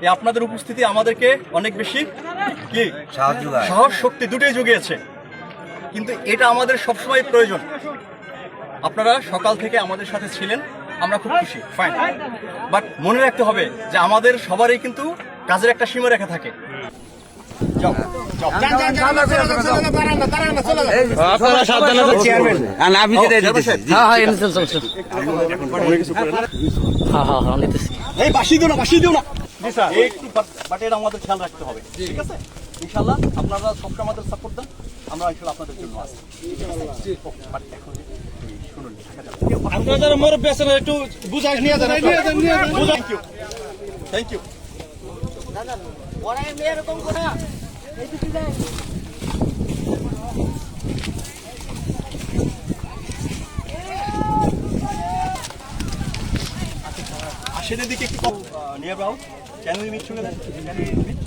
এই আপনাদের উপস্থিতি আমাদেরকে অনেক বেশি কি সাহস শক্তি দুটোই জুগিয়েছে, কিন্তু এটা আমাদের সবসময় প্রয়োজন। আপনারা সকাল থেকে আমাদের সাথে ছিলেন, আমরা খুব খুশি, ফাইন, বাট মনে রাখতে হবে যে আমাদের সবারই কিন্তু কাজের একটা সীমারেখা থাকে। আমাদের খেয়াল রাখতে হবে, ঠিক আছে? ইনশাল্লাহ আপনারা সবসময় আমাদের সাপোর্ট দেন, আমরা ইনশাল্লাহ আপনাদের জন্য আছি। আপনাদের মুরব্বী আছেন, একটু বুঝাই নিয়ে যান। Thank you. আশের দিকে একটু নিয়ে যাও। Can we meet together? Can we meet?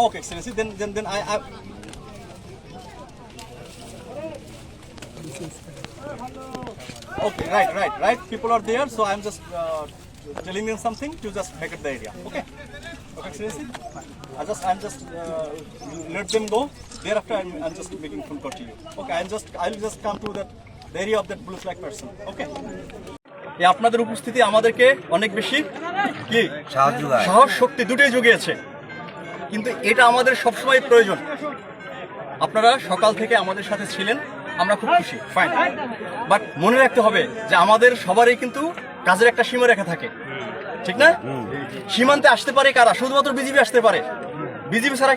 Okay, Excellency. Then I. Okay, right. People are there, so I'm just telling them something to just vacate the area. Okay, Excellency. I'm just let them go. Thereafter, I'm just making phone call to you. Okay, I'll just come to that the area of that blue flag person. Okay. এই আপনাদের উপস্থিতি আমাদেরকে অনেক বেশি কি সাহস শক্তি দুটোই জুগিয়েছে, কিন্তু এটা আমাদের সবসময় প্রয়োজন। আপনারা সকাল থেকে আমাদের সাথে ছিলেন, আমরা খুব খুশি, ফাইন, বাট মনে রাখতে হবে যে আমাদের সবারই কিন্তু কাজের একটা সীমারেখা থাকে, ঠিক না? সীমান্তে আসতে পারে কারা? শুধুমাত্র বিজিবি আসতে পারে। বিজিবি ছাড়া